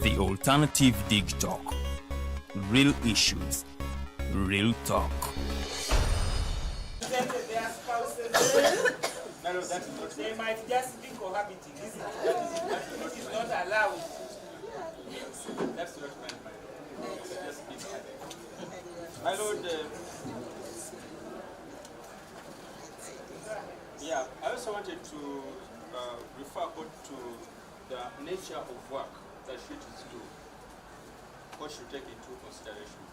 The Alternative Dig Talk. Real issues, real talk. Their spouses, they might just be cohabiting. It is not allowed. That's not my mind. Just be quiet. My Lord, yeah, I also wanted to refer to the nature of work that treaties do. What should take into consideration.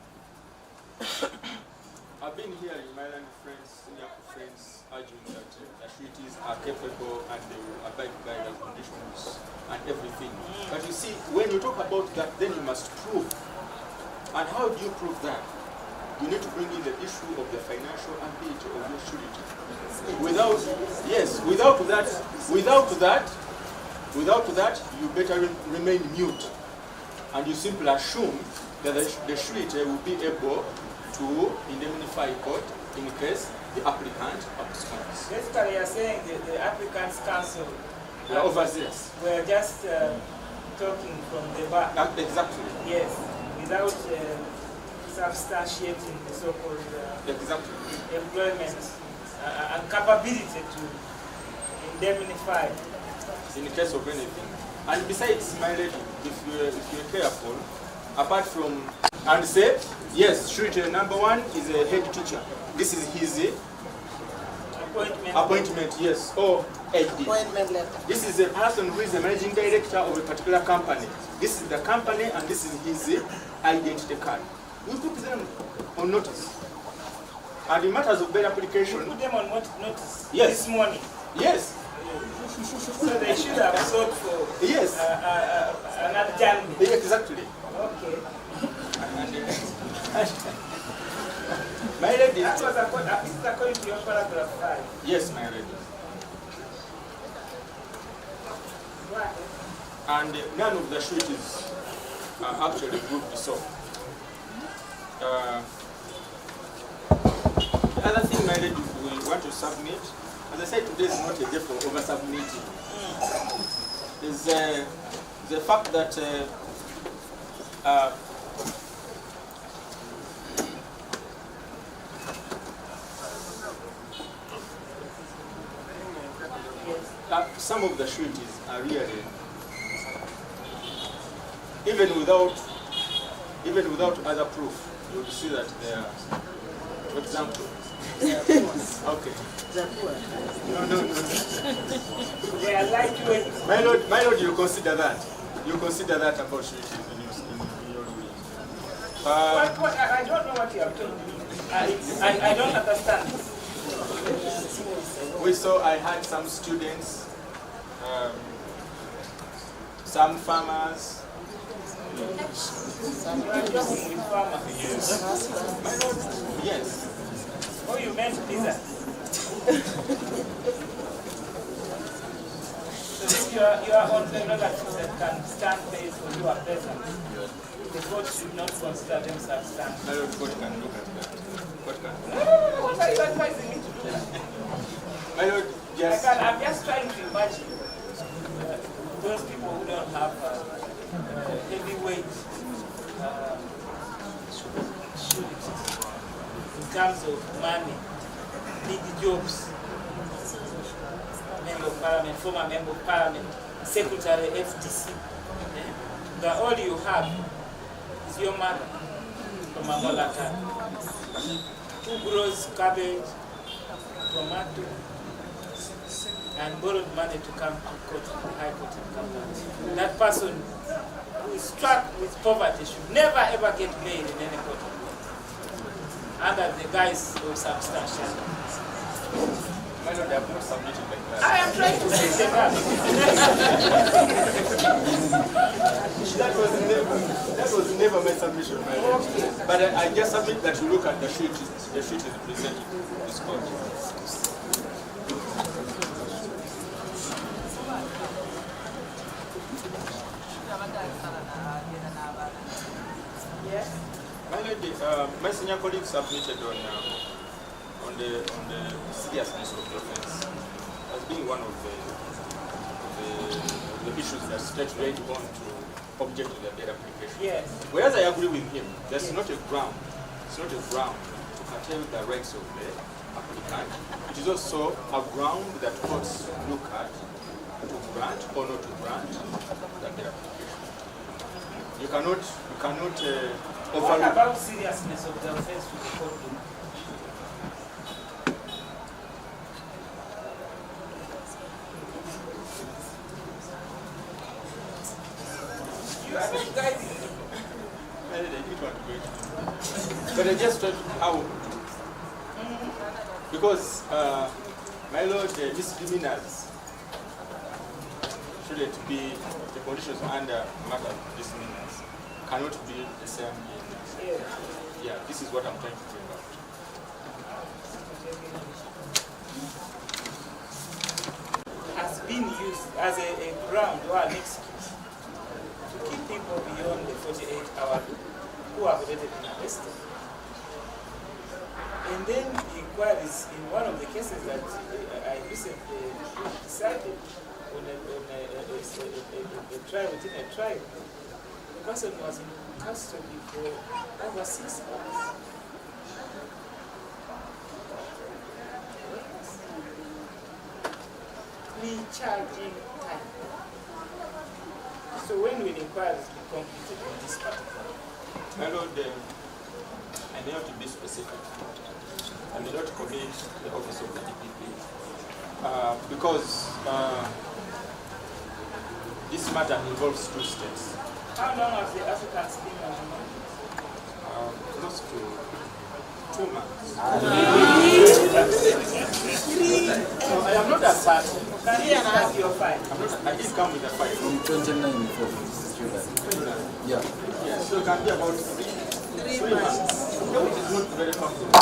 I've been hearing my land friends, senior friends, arguing that the treaties are capable and they will abide by the conditions and everything. But you see, when you talk about that, then you must prove. And how do you prove that? You need to bring in the issue of the financial ability of your surety. Without that, you better remain mute. And you simply assume that the surety will be able to indemnify court in case the applicant absconds. Basically, you're saying that the applicant's counsel We are overzealous. were just talking from the back. Exactly. Yes, without substantiating the so-called employment and capability to indemnify. In the case of anything. And besides, my lady, if you're careful, apart from, and say, yes, surety number one is a head teacher. This is his appointment, yes, or AD. Appointment letter. This is a person who is the managing director of a particular company. This is the company and this is his identity card. We put them on notice. And in matters of bail application, Put them on notice Yes. this morning. yes, So they should have sought for yes, an adjournment. exactly. Okay. My lady, That was according to your paragraph 5. yes, my lady. Right. And none of the sureties are actually proved so. The other thing, my lady, we want to submit, as I said, today is not a day for over-submitting. Is the fact that some of the sureties are really, even without other proof, you will see that they are, for example, okay. No. They are lightweight. My lord, you consider that. You consider that about sureties in your ruling. I don't know what you have told me. I don't understand this. We saw I had some students, some farmers. You are talking with farmers. My lord, yes. Oh, you meant pizza. So if you are on the relatives that can stand base for you are present, the court should not consider them substantial. My lord, God can look at that. God can. What are you advising me to do? My lord, yes. I'm just trying to imagine those people who don't have heavyweight sureties in terms of money, big jobs, member of parliament, former member of parliament, secretary FDC. That all you have is your mother from Amolaka, who grows cabbage, tomato, and borrowed money to come to court, to the high court in Kampala. That person who is struck with poverty should never ever get bail in any court under the guise of substantial. My lord, I have not submitted like that. I am trying to say that. That was never my submission, my lord. But I just submit that you look at the sheet is presented to this court. Yes. My lady, my senior colleagues submitted on the seriousness of the offense as being one of the issues that stretch right on to object to the bail application. Yes. Whereas I agree with him, that's not a ground. It's not a ground to curtail the rights of the applicant. It is also a ground that courts look at to grant or not to grant the bail application. You cannot What overlook. about seriousness of the offense to the court? You are not guiding. I didn't want to go into it. But I just thought how, because my lord, misdemeanors shouldn't be the conditions under matter of misdemeanors cannot be the same in yeah, this is what I'm trying to bring out. Has been used as a ground or an excuse to keep people beyond the 48-hour who have already been arrested. And then the inquiries in one of the cases that I recently decided on a trial within a trial, the person was in custody for over 6 months. Recharging time. So when will inquiries be completed on this particular? My lord, I may have to be specific. I may not commit the office of the DPP because this matter involves 2 states. How long has the Africans been on the money? Close to 2 months. No, I am not a certain. Can you start your file? I did come with a file. From 29 before. Yeah. Yeah, so it can be about 3 months. No, it is not very comfortable.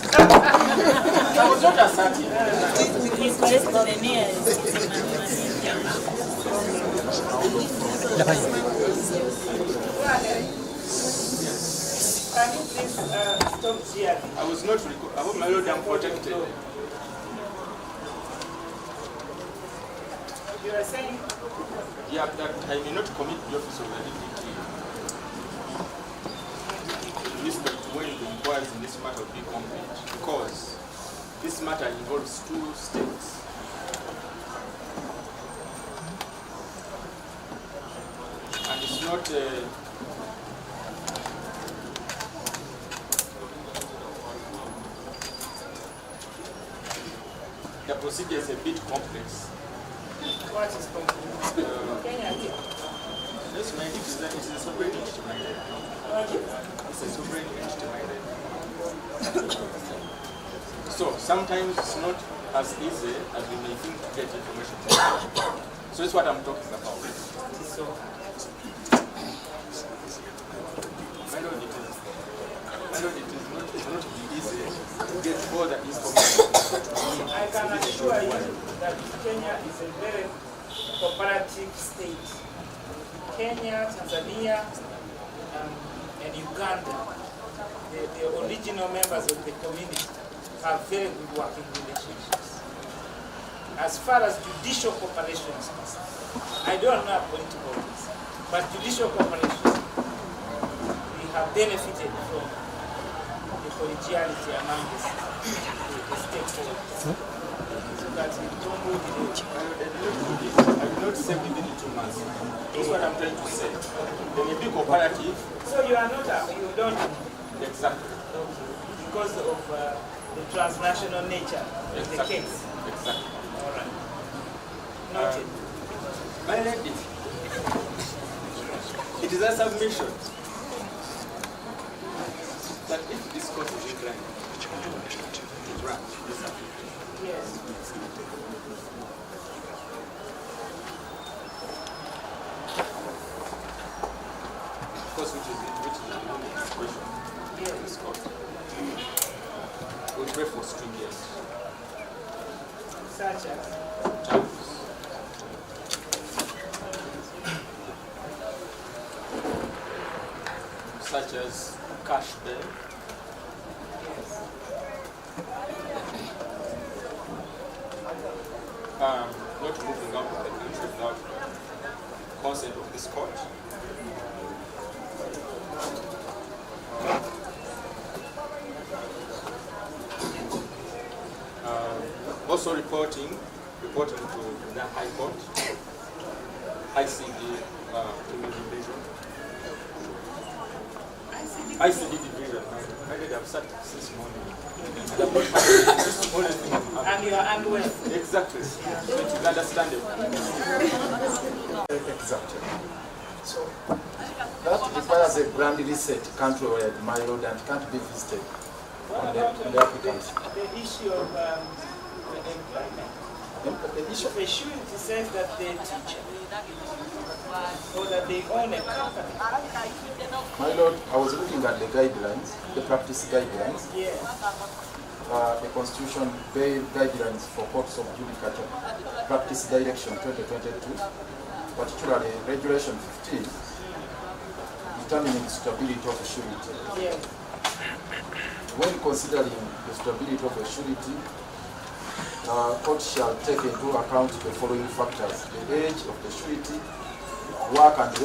I was not a certain. It's based on the nearest. Can you please stop here? I was not I hope my lord am protected. You are saying Yeah, that I may not commit the office of the DPP. In respect to when the inquiries in this matter will be complete, because this matter involves 2 states. And it's not the procedure is a bit complex. what is complete? Kenya here. Yes, my it is a sovereign entity, my lord. It's a sovereign entity, my lord. So sometimes it's not as easy as we may think to get information. So that's what I'm talking about. So My lord, it is not easy to get all the information. I can assure you that Kenya is a very cooperative state. Kenya, Tanzania, and Uganda, the original members of the community, have very good working relationships. As far as judicial cooperation is concerned, I don't know political things, but judicial cooperation, we have benefited from the collegiality among the stakeholders. So that we don't go delay. I will not say within 2 months. That's what I'm trying to say. They may be cooperative. So you are not, you don't, Exactly. because of the transnational nature of the case. Exactly. All right. Noted. My lady, it is a submission that if this court is inclined to grant this application, Yes. of course, which is the only discretion of this court, we pray for stringent Such as. terms. Such as cash bail, Yes. not moving out of the country without consent of this court, Also reporting to the High Court, ICD division. ICD division. I did have sat this morning. And you are unwell. Exactly. So it is understandable. Exactly. So that requires a grand reset countrywide, my lord, and can't be visited on the applicants. The issue of employment. The issue The surety says that they teach or that they own a company. My lord, I was looking at the guidelines, the practice guidelines, Yes. the Constitution Bail guidelines for courts of judicature, practice direction 2022, particularly regulation 15, determining the stability of a surety. Yes. When considering the stability of a surety, court shall take into account the following factors: the age of the surety, work and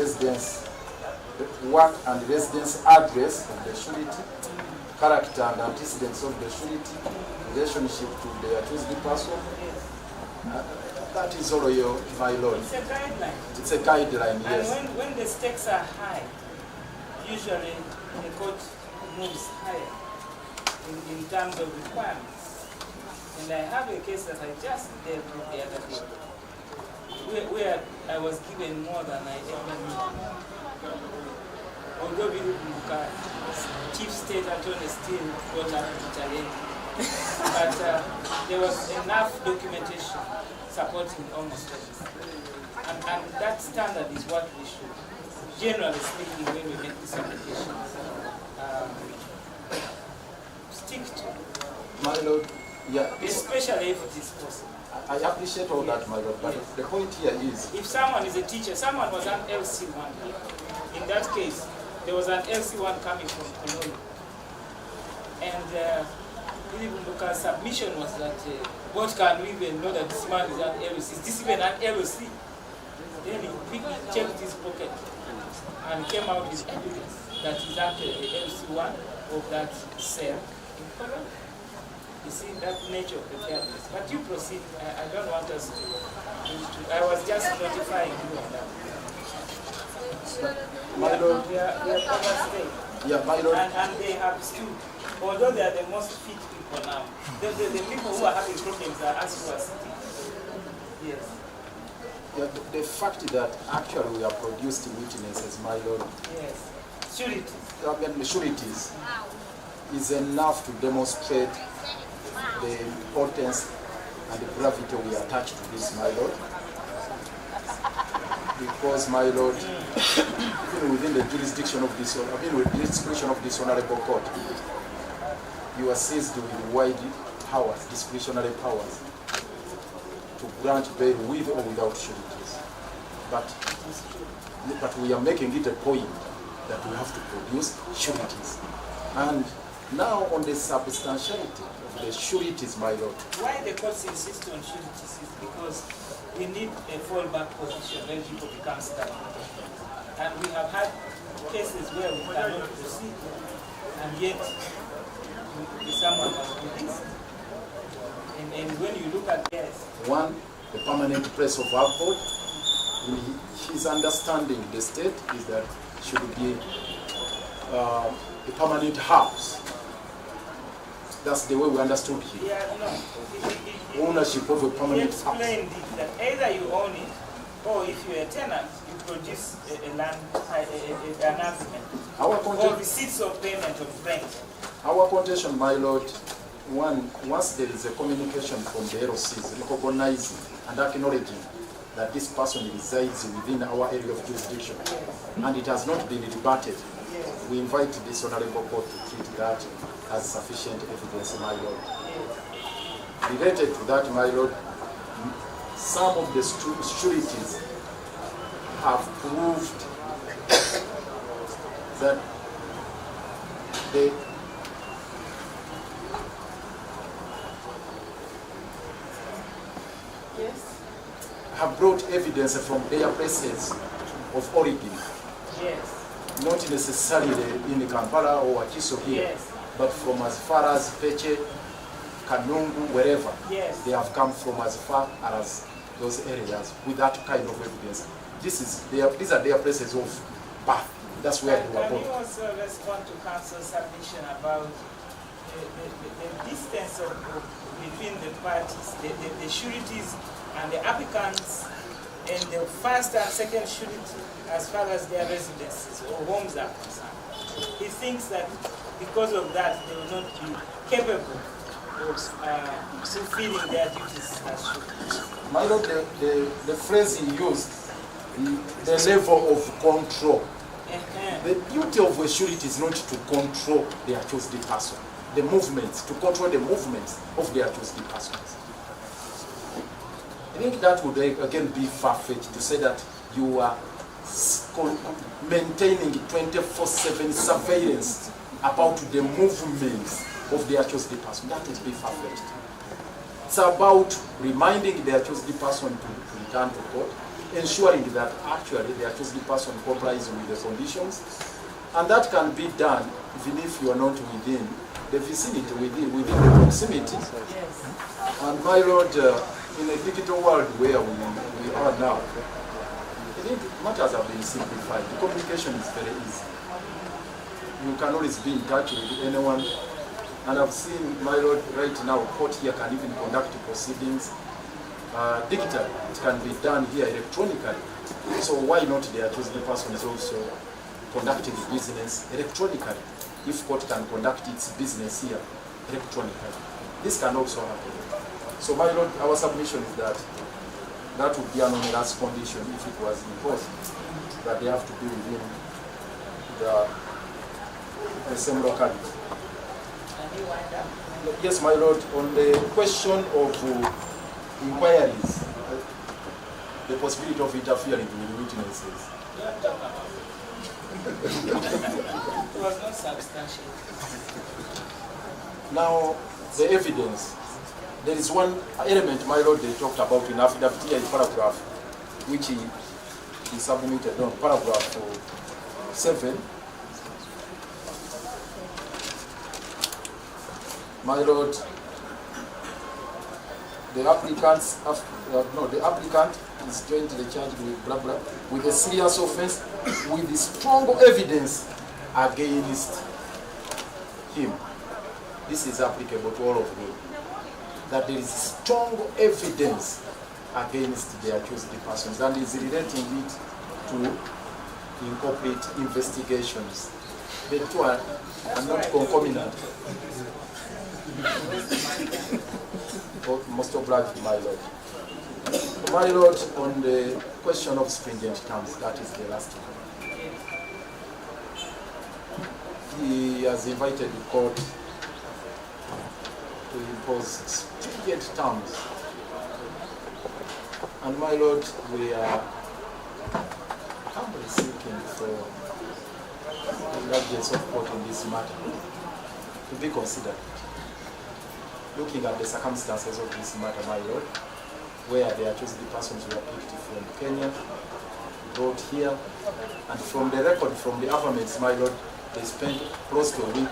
residence address of the surety, character and antecedents of the surety, relationship to the accused person. That is all, my lord. It's a guideline. It's a guideline, yes. And when the stakes are high, usually the court moves higher in terms of requirements. And I have a case that I just dealt with the other day, where I was given more than I ever needed. Although Chief State Attorney still brought up to challenge, but there was enough documentation supporting almost everything. And that standard is what we should, generally speaking, when we make these applications, stick to. My lord, yeah. Especially if it is possible. I appreciate all that, my lord, but the point here is, If someone is a teacher, someone was an LC1. In that case, there was an LC1 coming from Kololo. And Luka's submission was that, what can we even know that this man is an LC? Is this even an LC? Then he quickly checked his pocket and came out with evidence that he's actually the LC1 of that cell in Kololo. You see that nature of the fairness. But you proceed. I don't want us to. I was just notifying you on that. my lord, We are covered state. yeah, my lord, And they have stood. Although they are the most fit people now, the people who are having problems are us who are sitting. Yes. yeah, the fact that actually we have produced witnesses, my lord, Yes. Surety. the sureties is enough to demonstrate the importance and the gravity we attach to this, my lord. Because, my lord, even within the jurisdiction of this, honorable court, you are seized with wide powers, discretionary powers, to grant bail with or without sureties. But we are making it a point that we have to produce sureties. And now on the substantiality of the sureties, my lord. Why the courts insist on sureties is because we need a fallback position when people become stuck. And we have had cases where we cannot proceed, and yet someone was released. And when you look at this, One, the permanent place of our court, his understanding the state is that should be a permanent house. That's the way we understood here. yeah, no. Ownership of a He permanent house. explained it, that either you own it, or if you're a tenant, you produce an agreement, Our or content, receipts of payment of rent. our contention, my lord, once there is a communication from the LCs recognizing and acknowledging that this person resides within our area of jurisdiction, and it has not been rebutted, we invite this honorable court to treat that as sufficient evidence, my lord. Related to that, my lord, some of the sureties have proved that they Yes. have brought evidence from their places of origin Yes. Not necessarily in Kampala or Wakiso here, Yes. but from as far as Peche, Kanungu, wherever. Yes. They have come from as far as those areas with that kind of evidence. These are their places of birth. That's where they were Can born. you also respond to council's submission about the distance between the parties, the sureties and the applicants, and the first and second surety as far as their residences or homes are concerned? He thinks that because of that, they will not be capable of fulfilling their duties as sureties. My Lord, the phrase he used, the level of control. The duty of a surety is not to control the accused person, the movements, to control the movements of the accused persons. I think that would again be far-fetched to say that you are maintaining 24/7 surveillance about the movements of the accused person. That would be far-fetched. It's about reminding the accused person to return to court, ensuring that actually the accused person complies with the conditions, and that can be done even if you are not within the vicinity, within the proximity. Yes. And my Lord, in a digital world where we are now, I think matters have been simplified. The communication is very easy. You can always be in touch with anyone. And I've seen, my Lord, right now, court here can even conduct proceedings digitally. It can be done here electronically. So why not the accused person is also conducting business electronically? If court can conduct its business here electronically, this can also happen. So my Lord, our submission is that that would be an onerous condition if it was imposed, that they have to be within the same locality. Yes, my Lord, on the question of inquiries, the possibility of interfering with witnesses. It was not substantial. Now, the evidence. There is one element, my Lord, they talked about in affidavit here in paragraph, which he submitted on paragraph 7. My Lord, the applicant is jointly charged with blah blah with a serious offense with strong evidence against him. This is applicable to all of them. That there is strong evidence against the accused persons and is relating it to incorporate investigations. The two are not concomitant. Most obliged, my Lord. My Lord, on the question of stringent terms, that is the last one. He has invited the court to impose stringent terms. And my Lord, we are humbly seeking for the indulgence of court in this matter to be considered. Looking at the circumstances of this matter, my Lord, where the accused persons were picked from Kenya, brought here, and from the record, from the affirmations, my Lord, they spent close to a week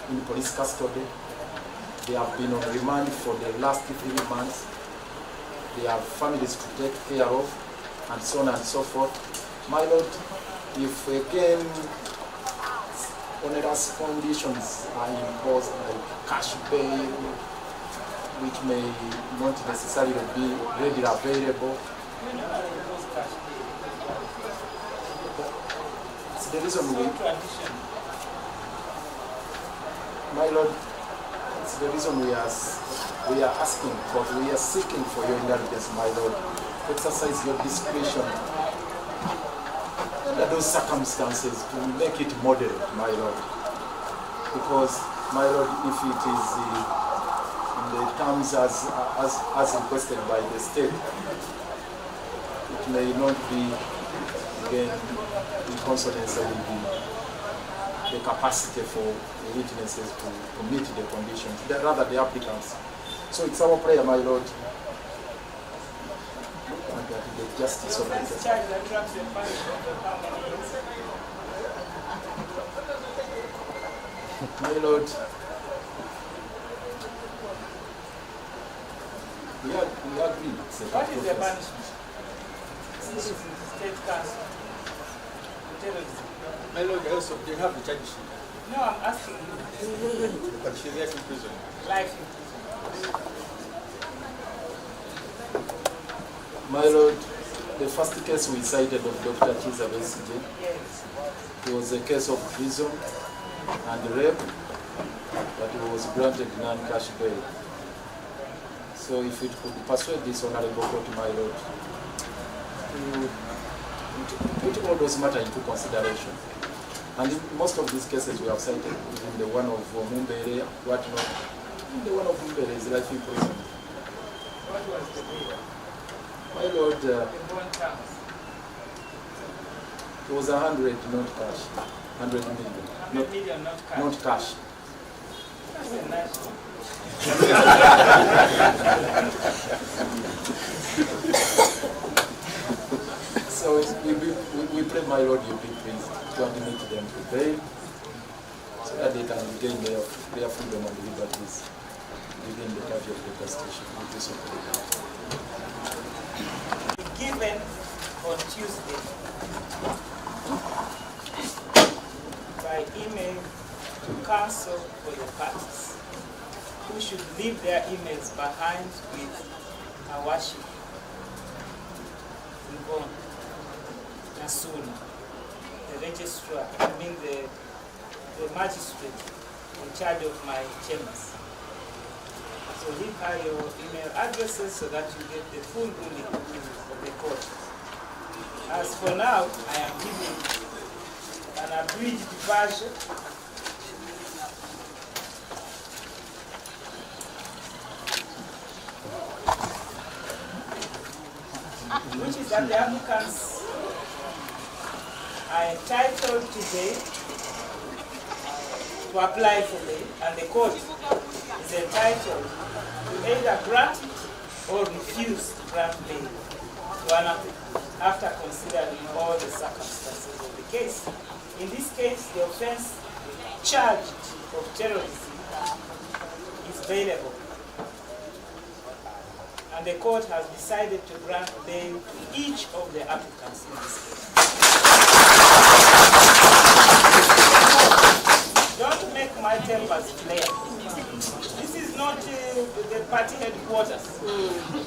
in police custody. They have been on remand for the last 3 months. They have families to take care of, and so on and so forth. My Lord, if again onerous conditions are imposed, like cash bail, which may not necessarily be readily available, it's the reason my Lord, it's the reason we are asking for, we are seeking for your indulgence, my Lord. Exercise your discretion under those circumstances to make it moderate, my Lord. Because, my Lord, if it is in the terms as requested by the state, it may not be, again, in consonance with the capacity for the witnesses to meet the conditions, rather the applicants. So it's our prayer, my Lord, that the the justice of the Offense case. charge attracts a punishment of how many years? My Lord, we agree. What is the punishment? Since it's in the state council. Terrorism. My lord, I also they have the charge sheet, No, I'm asking you. but she's yet in prison. Life in prison. My Lord, the first case we cited of Dr. Chiza Besigye, Yes. it was a case of treason and rape, but he was granted non-cash bail. So if it could persuade this honorable court, my Lord, to put all those matters into consideration. And in most of these cases we have cited, even the one of Mumbere, whatnot, even the one of Mumbere is life in prison. What was the bail? My Lord, The bond terms. it was 100, not cash. 100 million. 100 million, not cash. Not cash. That's a nice one. So we pray, my Lord, you be pleased to admit them to bail so that they can regain their freedom and liberties within the curfew of the constitution. We do so pray. Given on Tuesday by email to counsel for the parties, who should leave their emails behind with our worship. Ngon Nasuna, the registrar, the magistrate in charge of my chambers. So leave her your email addresses so that you get the full ruling of the court. As for now, I am giving an abridged version which is that the applicants are entitled today to apply for bail, and the court is entitled to either grant or refuse to grant bail to an applicant after considering all the circumstances of the case. In this case, the offense charged of terrorism is bailable, and the court has decided to grant bail to each of the applicants in this case. Don't make my tempers flare. This is not the party headquarters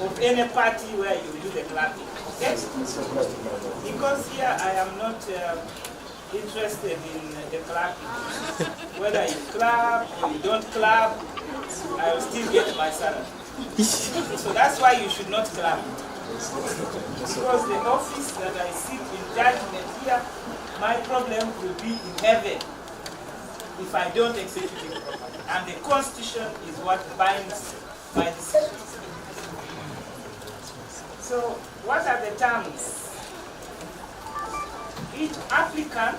of any party where you do the clapping. Okay? Because here I am not interested in the clapping. Whether you clap or you don't clap, I will still get my salary. So that's why you should not clap. Because the office that I sit in judgment here, my problem will be in heaven if I don't execute it properly. And the Constitution is what binds my decisions. So what are the terms? Each applicant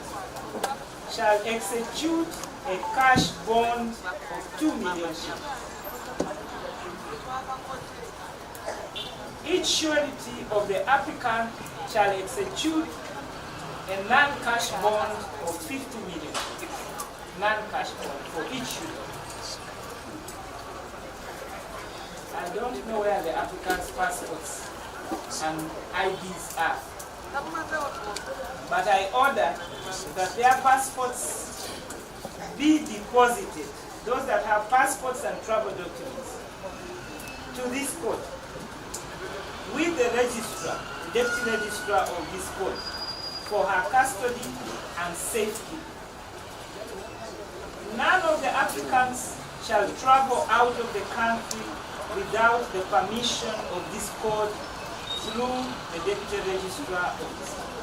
shall execute a cash bond of 2 million shillings. Each surety of the applicant shall execute a non-cash bond of 50 million. Non-cash bond for each surety. I don't know where the applicant's passports and IDs are, but I order that their passports be deposited, those that have passports and travel documents, to this court, with the registrar, the deputy registrar of this court, for her custody and safety. None of the applicants shall travel out of the country without the permission of this court through the deputy registrar of this court.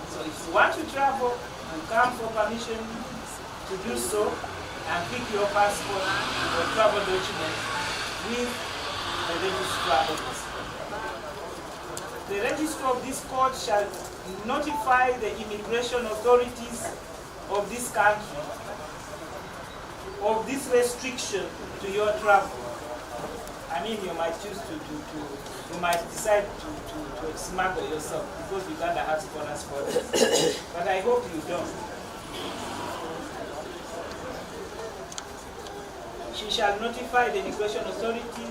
So if you want to travel, you come for permission to do so and pick your passport or travel document with the registrar of this court. The registrar of this court shall notify the immigration authorities of this country of this restriction to your travel. mean, you might choose you might decide to smuggle yourself because Uganda has corners for it. But I hope you don't. She shall notify the immigration authority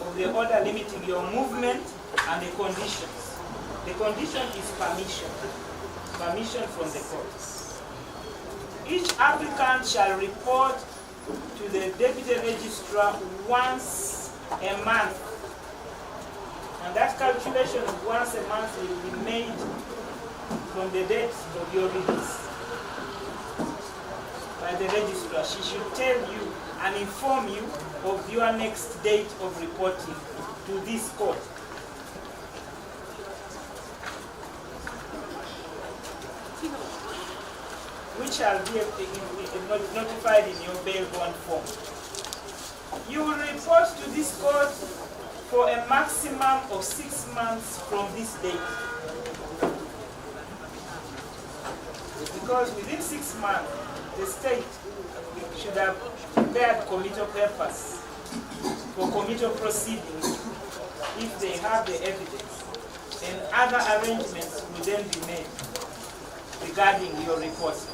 of the order limiting your movement and the conditions. The condition is permission. Permission from the court. Each applicant shall report to the deputy registrar once a month. And that calculation of once a month will be made from the date of your release by the registrar. She should tell you and inform you of your next date of reporting to this court. Which shall be notified in your bail bond form. You will report to this court for a maximum of 6 months from this date. Because within 6 months, the state should have prepared committal papers for committal proceedings if they have the evidence, and other arrangements will then be made regarding your reporting.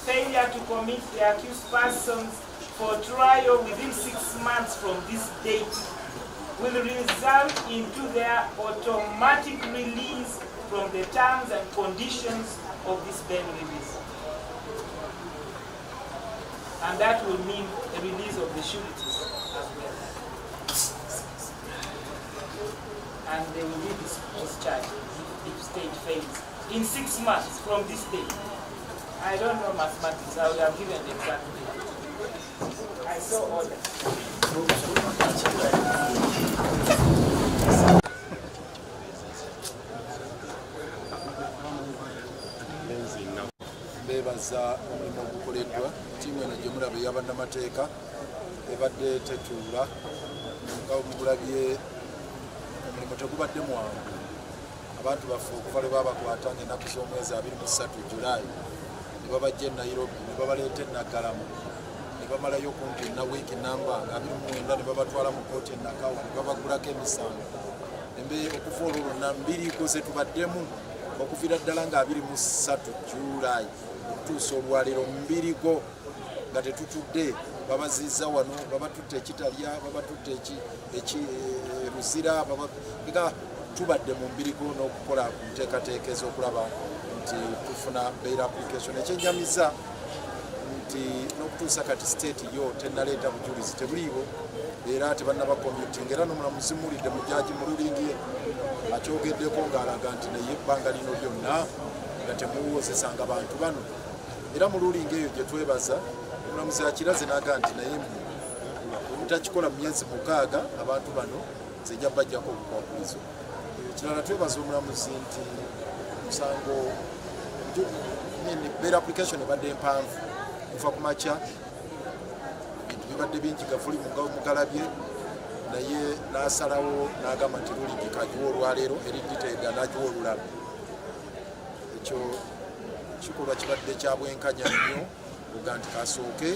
Failure to commit the accused persons for trial within 6 months from this date will result into their automatic release from the terms and conditions of this bail release. And that will mean the release of the sureties as well. And they will be discharged if state fails in 6 months from this date. I don't know mathematics, I would have given the exact date. I saw order. Bebaza omulimu ogukoleddwa ttiimu eno gye mulaba ey'abannamateeka ebadde tetuula nga mulabye omulimu tegubadde mwangu. Abantu baffe okuva lwe babakwata ng'ennaku z'omwezi 23 Julaayi ne babajja e Nairobi ne babaleeta e Naggalama ne bamalayo kumpi na wiiki namba nga 29 ne babatwala mu kooti e Nakawa ne babagulako emisango. Okuva olwo lwonna 2 ze tubaddemu okuviira ddala nga 23 Julaayi okutuusa olwaleero 2 go nga tetutudde babazizza wano babatutte ekitalya babatutte ruzira nga tubadde mu 2 go n'okukola ku nteekateeka ez'okulaba nti tufuna bail application. Ekyennyamiza nti n'okutuusa kati state yo tennaleeta bujulizi tebuliibo era tebannaba commuting era n'omulamuzi mulidde mu jaaji mu lulingi akyogeddeko ng'alaga nti naye ebbanga lino lyonna nga temuwozesanga bantu bano era mu lulingi eyo gye twebaza omulamuzi akiraze n'aga nti naye mutakikola mu myezi 6 abantu bano zijja bajjako obukwakulizo. Kirala twebaza omulamuzi nti musango bail application ebadde empanvu kuva ku makya ebintu bibadde bingi gavuli mugalabye naye n'asalawo n'agamba nti lulingi kagiwa olwaleero eriditeega n'agiwa olulala. Ekyo kikolwa kibadde kya bwenkanya nnyo kuga nti kasooke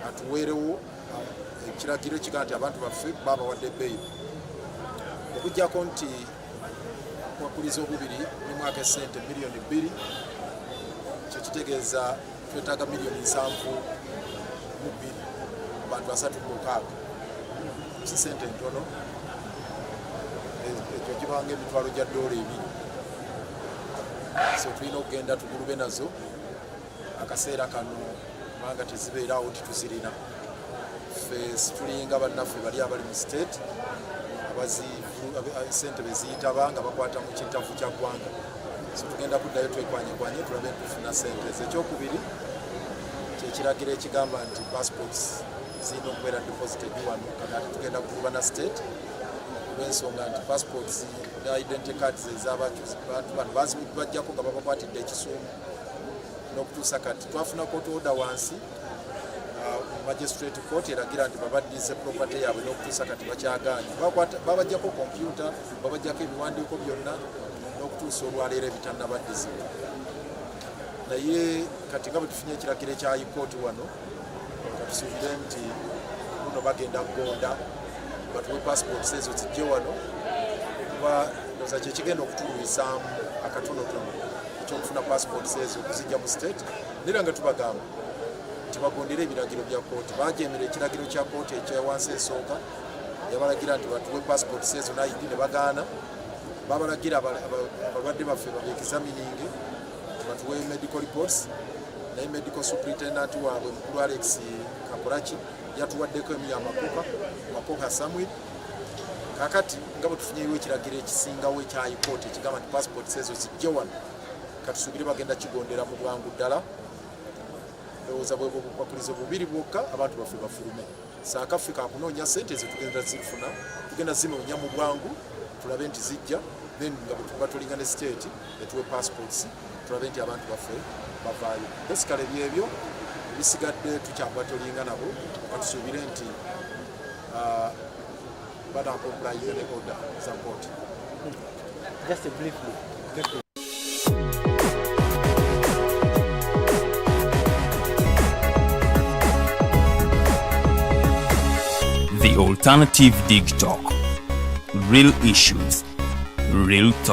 atuweerewo ekiragiro ekiga nti abantu baffe babawadde bbeeyi okuggyako nti okwakuliza obubiri mu mwaka esente miliyoni 2 kyekitegeeza twetaaga miliyoni 7 mu 2 abantu 36 si sente ntono ekyo kibanga emitwalo gya $2. So tulina okugenda tugulube nazo akaseera kano kubanga tezibeeraawo tituzirina ffe situlinga bannaffe bali abali mu state sente beziyitaba nga bakwata mu kintafu kya ggwanga. So tugenda kuddayo twekwanyekwanye tulabe tufuna sente ezo. Ekyokubiri kyekiragiro ekigamba nti passports zirina okubeera deposited wano kakati tugenda kukuba na state olw'ensonga nti passports ne identity cards ez'abantu bano bajjako nga babakwatidde ekisuumu n'okutuusa kati twafuna court order wansi magistrate court eragira nti babaddize property yaabwe n'okutuusa kati bakyagaanye babajjako computer babajjako ebiwandiiko byonna n'okutuusa olwaleero ebitannabaddizibwa. Naye kati nga bwe tufunye ekiragiro ekya high court wano katusuubire nti buno bagenda kugonda batuwe passports ezo zijje wano kuba ndoza kyekigenda okutulwisaamu akatonotono ekyokufuna passports ezo okuzijja mu state nera nga tubagamba nti bagondera ebiragiro bya kooti bajeemera ekiragiro kya kooti ekyewansi esooka yabalagira nti batuwe passports ezo naidi ne bagaana babalagira abalwadde baffe babeexamininge batuwe medical reports naye medical superintendent waabwe mukulu Alex Kakolaki yatuwaddeko makoka Samuel kakati nga bwe tufunyeyo ekiragiro ekisingawo ekya kooti ekigamba nti passports ezo zijje wano katusubire bagenda kigondera mu bwangu ddala ndowooza bwe bukwakkulizo bubiri bwokka abantu baffe bafulume saakaffe kakunoonya ssente ezo tugenda zinoonya mu bwangu tulabe nti zijja then nga bwe tuba tulinga ne state etuwe passports tulabe nti abantu baffe bavaayo basically byebyo ebisigadde tukyagwa tolinga nabo katusuubire nti banakomplyinga ne order za kooti. Just briefly. The Alternative Dig Talk. Real issues, real talk.